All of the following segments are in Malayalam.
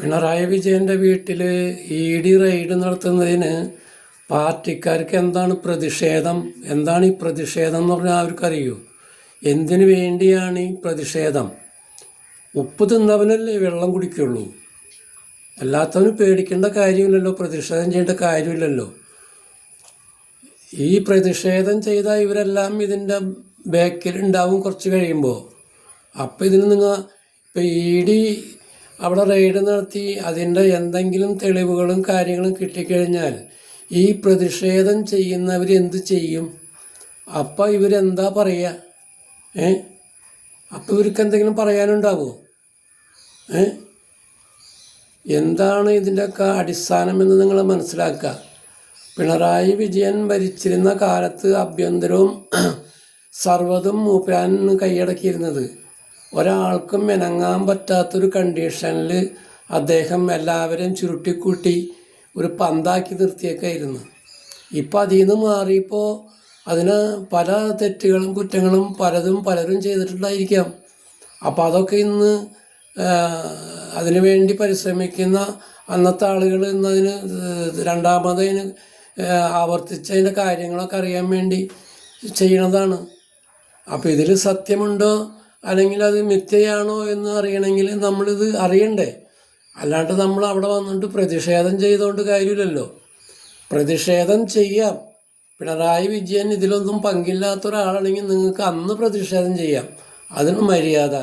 പിണറായി വിജയൻ്റെ വീട്ടിൽ ED റെയ്ഡ് നടത്തുന്നതിന് പാർട്ടിക്കാർക്ക് എന്താണ് പ്രതിഷേധം? എന്താണ് ഈ പ്രതിഷേധം എന്ന് പറഞ്ഞാൽ അവർക്കറിയൂ. എന്തിനു വേണ്ടിയാണ് ഈ പ്രതിഷേധം? ഉപ്പ് തിന്നവനല്ലേ വെള്ളം കുടിക്കുള്ളൂ. അല്ലാത്തവന് പേടിക്കേണ്ട കാര്യമില്ലല്ലോ, പ്രതിഷേധം ചെയ്യേണ്ട കാര്യമില്ലല്ലോ. ഈ പ്രതിഷേധം ചെയ്ത ഇവരെല്ലാം ഇതിൻ്റെ ബാക്കിലുണ്ടാവും കുറച്ച് കഴിയുമ്പോൾ. അപ്പോൾ ഇതിന് നിങ്ങൾ ഇപ്പോൾ ED അവിടെ റെയ്ഡ് നടത്തി അതിൻ്റെ എന്തെങ്കിലും തെളിവുകളും കാര്യങ്ങളും കിട്ടിക്കഴിഞ്ഞാൽ ഈ പ്രതിഷേധം ചെയ്യുന്നവർ എന്ത് ചെയ്യും? അപ്പോൾ ഇവരെന്താ പറയുക? അപ്പോൾ ഇവർക്ക് എന്തെങ്കിലും പറയാനുണ്ടാവുമോ? എന്താണ് ഇതിൻ്റെയൊക്കെ അടിസ്ഥാനമെന്ന് നിങ്ങൾ മനസ്സിലാക്കുക. പിണറായി വിജയൻ ഭരിച്ചിരുന്ന കാലത്ത് ആഭ്യന്തരവും സർവ്വതും മൂപ്പരാൻ കൈയടക്കിയിരുന്നത്. ഒരാൾക്കും മെനങ്ങാൻ പറ്റാത്തൊരു കണ്ടീഷനിൽ അദ്ദേഹം എല്ലാവരെയും ചുരുട്ടിക്കൂട്ടി ഒരു പന്താക്കി നിർത്തിയൊക്കെയായിരുന്നു. ഇപ്പം അതിൽ നിന്ന് മാറിയപ്പോൾ അതിന് പല തെറ്റുകളും കുറ്റങ്ങളും പലരും ചെയ്തിട്ടുണ്ടായിരിക്കാം. അപ്പോൾ അതൊക്കെ ഇന്ന് അതിനു വേണ്ടി പരിശ്രമിക്കുന്ന അന്നത്തെ ആളുകൾ ഇന്നതിന് രണ്ടാമതിന് ആവർത്തിച്ചതിൻ്റെ കാര്യങ്ങളൊക്കെ അറിയാൻ വേണ്ടി ചെയ്യണതാണ്. അപ്പോൾ ഇതിൽ സത്യമുണ്ടോ അല്ലെങ്കിൽ അത് മിഥ്യയാണോ എന്ന് അറിയണമെങ്കിൽ നമ്മളിത് അറിയണ്ടേ? അല്ലാണ്ട് നമ്മൾ അവിടെ വന്നിട്ട് പ്രതിഷേധം ചെയ്തുകൊണ്ട് കാര്യമില്ലല്ലോ. പ്രതിഷേധം ചെയ്യാം. പിണറായി വിജയൻ ഇതിലൊന്നും പങ്കില്ലാത്ത ഒരാളാണെങ്കിൽ നിങ്ങൾക്ക് അന്ന് പ്രതിഷേധം ചെയ്യാം. അതിന് മര്യാദ.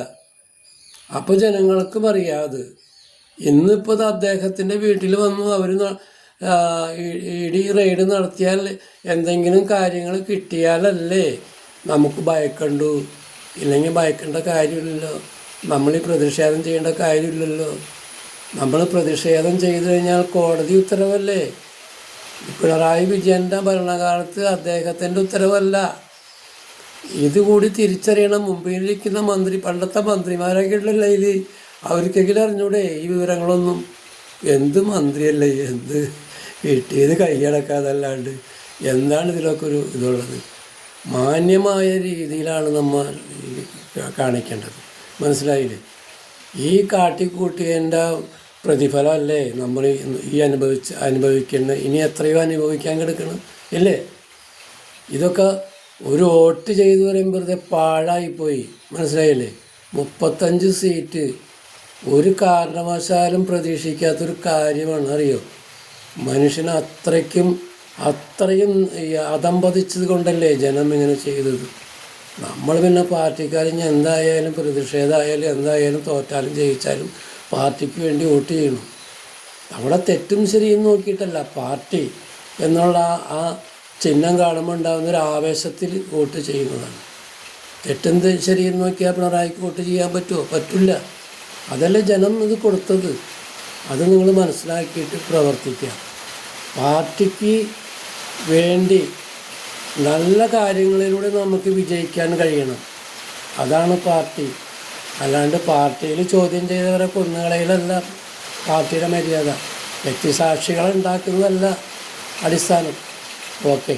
അപ്പോൾ ജനങ്ങൾക്കും അറിയാതെ ഇന്നിപ്പോൾ ഇത് അദ്ദേഹത്തിൻ്റെ വീട്ടിൽ വന്നു അവർ ED റെയ്ഡ് നടത്തിയാൽ എന്തെങ്കിലും കാര്യങ്ങൾ കിട്ടിയാലല്ലേ നമുക്ക് ഭയക്കണ്ടു. ഇല്ലെങ്കിൽ ഭയക്കേണ്ട കാര്യമില്ലല്ലോ. നമ്മൾ ഈ പ്രതിഷേധം ചെയ്യേണ്ട കാര്യമില്ലല്ലോ. നമ്മൾ പ്രതിഷേധം ചെയ്തു കഴിഞ്ഞാൽ കോടതി ഉത്തരവല്ലേ. പിണറായി വിജയൻ്റെ ഭരണകാലത്ത് അദ്ദേഹത്തിൻ്റെ ഉത്തരവല്ല. ഇതുകൂടി തിരിച്ചറിയണം. മുമ്പിലിരിക്കുന്ന പണ്ടത്തെ മന്ത്രിമാരൊക്കെ ഉള്ളല്ലേ ഇത്, അവർക്കെങ്കിലും അറിഞ്ഞൂടെ ഈ വിവരങ്ങളൊന്നും? എന്ത് മന്ത്രിയല്ലേ, എന്ത് കിട്ടിയത് കൈയടക്കാതല്ലാണ്ട് എന്താണ് ഇതിലൊക്കെ ഒരു ഇതുള്ളത്? മാന്യമായ രീതിയിലാണ് നമ്മൾ കാണിക്കേണ്ടത്. മനസ്സിലായില്ലേ? ഈ കാട്ടിക്കൂട്ടിയതിൻ്റെ പ്രതിഫലമല്ലേ നമ്മൾ ഈ അനുഭവിക്കുന്നത്. ഇനി എത്രയോ അനുഭവിക്കാൻ കിടക്കണം ഇല്ലേ? ഇതൊക്കെ ഒരു വോട്ട് ചെയ്തു പറയുമ്പോൾ വെറുതെ പാഴായിപ്പോയി. മനസ്സിലായില്ലേ? 35 സീറ്റ് ഒരു കാരണവശാലും പ്രതീക്ഷിക്കാത്തൊരു കാര്യമാണ്. അറിയോ? മനുഷ്യനെ അത്രയും അതമ്പതിച്ചത് കൊണ്ടല്ലേ ജനം ഇങ്ങനെ ചെയ്തത്. നമ്മൾ പിന്നെ പാർട്ടിക്കാരിഞ്ഞ് എന്തായാലും പ്രതിഷേധമായാലും എന്തായാലും തോറ്റാലും ജയിച്ചാലും പാർട്ടിക്ക് വേണ്ടി വോട്ട് ചെയ്യണം. അവിടെ തെറ്റും ശരിയും നോക്കിയിട്ടല്ല, പാർട്ടി എന്നുള്ള ആ ചിഹ്നം കാണുമ്പോൾ ഉണ്ടാകുന്നൊരു ആവേശത്തിൽ വോട്ട് ചെയ്യുന്നതാണ്. തെറ്റും ശരിയും നോക്കിയാൽ പിണറായിക്ക് വോട്ട് ചെയ്യാൻ പറ്റുമോ? പറ്റില്ല. അതല്ലേ ജനം ഇത് കൊടുത്തത്. അത് നിങ്ങൾ മനസ്സിലാക്കിയിട്ട് പ്രവർത്തിക്കുക. പാർട്ടിക്ക് വേണ്ടി നല്ല കാര്യങ്ങളിലൂടെ നമുക്ക് വിജയിക്കാൻ കഴിയണം. അതാണ് പാർട്ടി. അല്ലാണ്ട് പാർട്ടിയിൽ ചോദ്യം ചെയ്തവരെ കൊന്നുകളയിലല്ല പാർട്ടിയുടെ മര്യാദ. വ്യക്തിസാക്ഷികളെ ഉണ്ടാക്കുന്നതല്ല അടിസ്ഥാനം. ഓക്കെ.